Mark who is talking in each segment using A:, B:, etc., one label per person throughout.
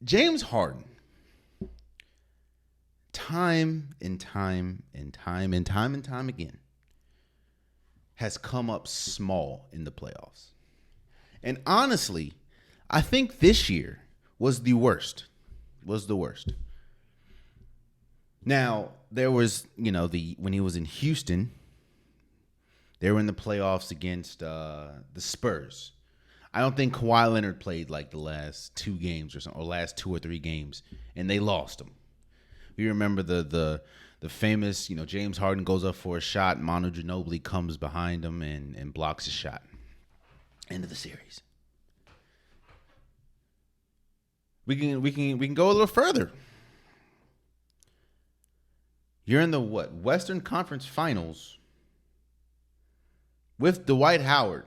A: James Harden, time and time and time and time and time again, has come up small in the playoffs. And honestly, I think this year was the worst. Was the worst. Now, there was, the when he was in Houston, they were in the playoffs against the Spurs. I don't think Kawhi Leonard played like the last two games or something, or last 2 or 3 games, and they lost them. We remember the famous, James Harden goes up for a shot, Manu Ginobili comes behind him and blocks his shot. End of the series. We can go a little further. You're in the Western Conference Finals with Dwight Howard.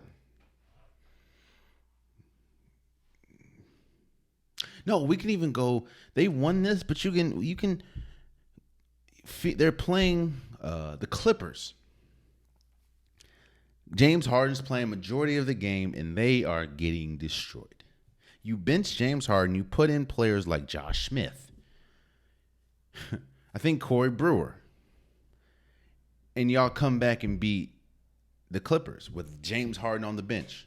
A: No, we can even go. They won this, but you can. They're playing the Clippers. James Harden's playing majority of the game, and they are getting destroyed. You bench James Harden, you put in players like Josh Smith. I think Corey Brewer. And y'all come back and beat the Clippers with James Harden on the bench.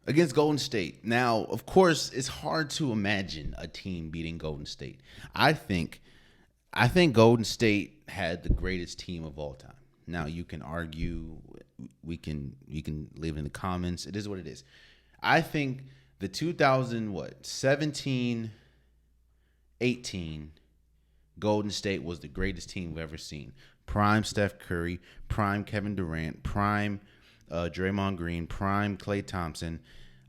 A: Against Golden State. Now, of course, it's hard to imagine a team beating Golden State. I think Golden State had the greatest team of all time. Now, you can argue, you can leave it in the comments. It is what it is. I think the 2017, 18 Golden State was the greatest team we've ever seen. Prime Steph Curry, prime Kevin Durant, prime Draymond Green, prime Klay Thompson,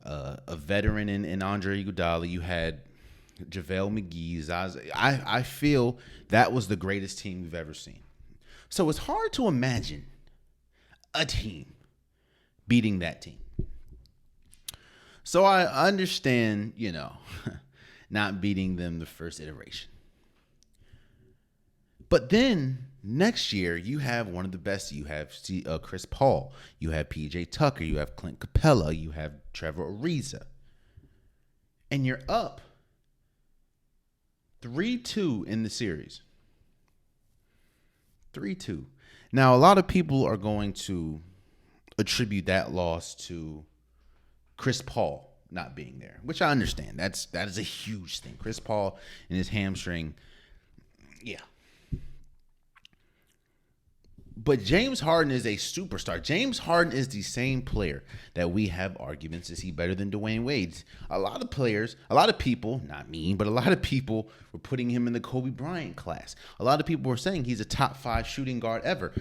A: a veteran in Andre Iguodala. You had JaVale McGee, Zaza. I feel that was the greatest team we've ever seen. So it's hard to imagine a team beating that team. So I understand, not beating them the first iteration. But then next year, you have one of the best. You have Chris Paul. You have PJ Tucker. You have Clint Capella. You have Trevor Ariza. And you're up 3-2 in the series. 3-2. Now, a lot of people are going to attribute that loss to Chris Paul not being there, which I understand. That is a huge thing. Chris Paul and his hamstring, yeah. But James Harden is a superstar. James Harden is the same player that we have arguments. Is he better than Dwayne Wade? A lot of people, not me, but a lot of people were putting him in the Kobe Bryant class. A lot of people were saying he's a top 5 shooting guard ever.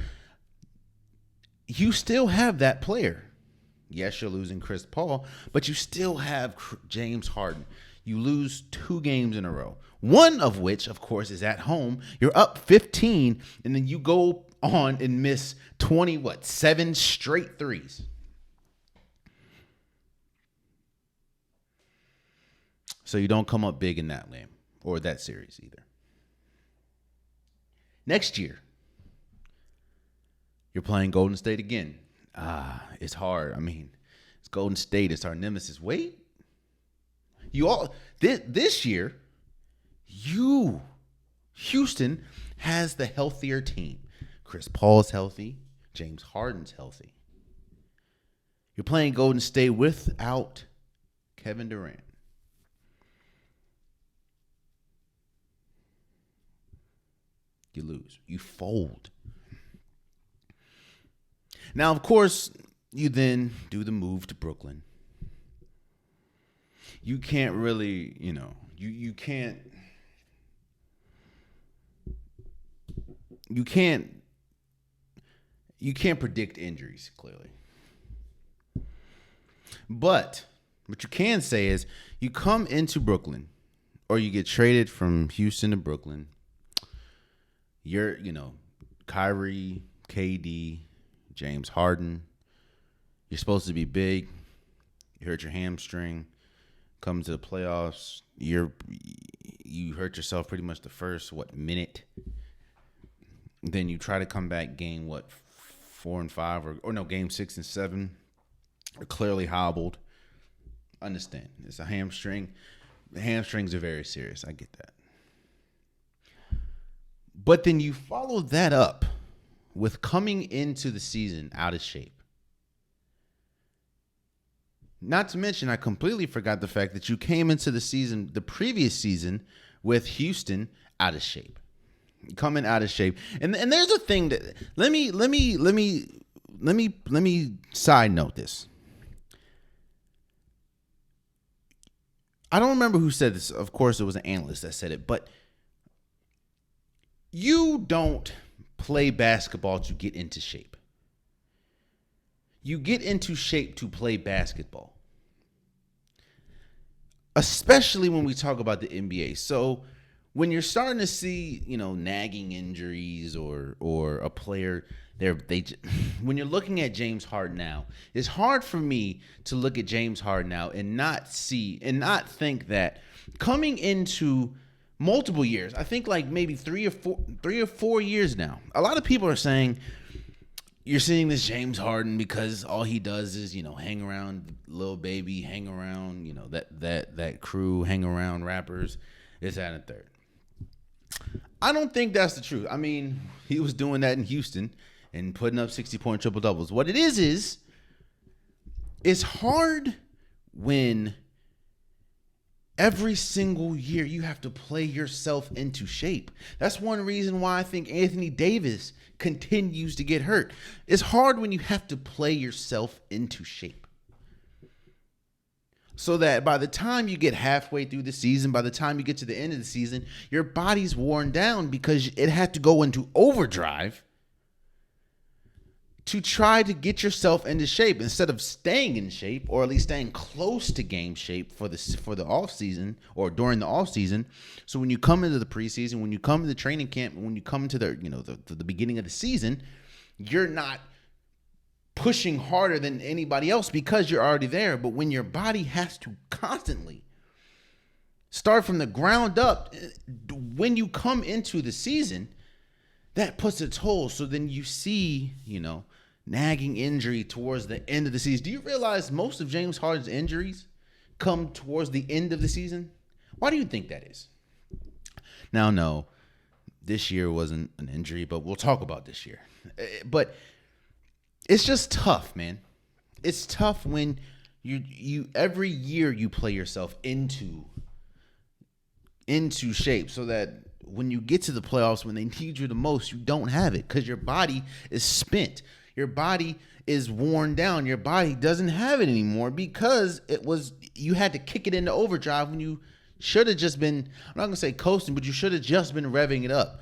A: You still have that player. Yes, you're losing Chris Paul, but you still have James Harden. You lose 2 games in a row. One of which, of course, is at home. You're up 15, and then you go on and miss 7 straight threes. So you don't come up big in that game or that series either. Next year, you're playing Golden State again. It's hard. I mean, it's Golden State. It's our nemesis. Wait. This year, Houston has the healthier team. Chris Paul's healthy. James Harden's healthy. You're playing Golden State without Kevin Durant. You lose. You fold. Now, of course, you then do the move to Brooklyn. You can't really, you can't predict injuries, clearly. But what you can say is you come into Brooklyn or you get traded from Houston to Brooklyn. You're, Kyrie, KD, James Harden. You're supposed to be big. You hurt your hamstring. Come to the playoffs. You hurt yourself pretty much the first, minute. Then you try to come back game, 4 and 5, or no, game 6 and 7. Are clearly hobbled. understand. It's a hamstring. The hamstrings are very serious. I get that. But then you follow that up with coming into the season out of shape. Not to mention, I completely forgot the fact that you came into the season, the previous season, with Houston out of shape. Coming out of shape. And there's a thing that let me side note this. I don't remember who said this. Of course, it was an analyst that said it, but you don't play basketball to get into shape. You get into shape to play basketball. Especially when we talk about the NBA. So when you're starting to see, nagging injuries or a player when you're looking at James Harden now, it's hard for me to look at James Harden now and not think that coming into multiple years, I think like maybe 3 or 4 years now, a lot of people are saying you're seeing this James Harden because all he does is, hang around Lil Baby, hang around, that crew, hang around rappers, this, that, and the third. I don't think that's the truth. I mean, he was doing that in Houston and putting up 60-point triple-doubles. What it is it's hard when every single year you have to play yourself into shape. That's one reason why I think Anthony Davis continues to get hurt. It's hard when you have to play yourself into shape. So that by the time you get halfway through the season, by the time you get to the end of the season, your body's worn down because it had to go into overdrive to try to get yourself into shape instead of staying in shape, or at least staying close to game shape for the off season or during the off season. So when you come into the preseason, when you come to the training camp, when you come to the beginning of the season, you're not pushing harder than anybody else because you're already there. But when your body has to constantly start from the ground up, when you come into the season, that puts a toll. So then you see, nagging injury towards the end of the season. Do you realize most of James Harden's injuries come towards the end of the season? Why do you think that is? Now, no, this year wasn't an injury, but we'll talk about this year. But it's just tough, man. It's tough when you every year you play yourself into shape so that when you get to the playoffs, when they need you the most, you don't have it because your body is spent. Your body is worn down. Your body doesn't have it anymore because you had to kick it into overdrive when you should have just been, I'm not going to say coasting, but you should have just been revving it up.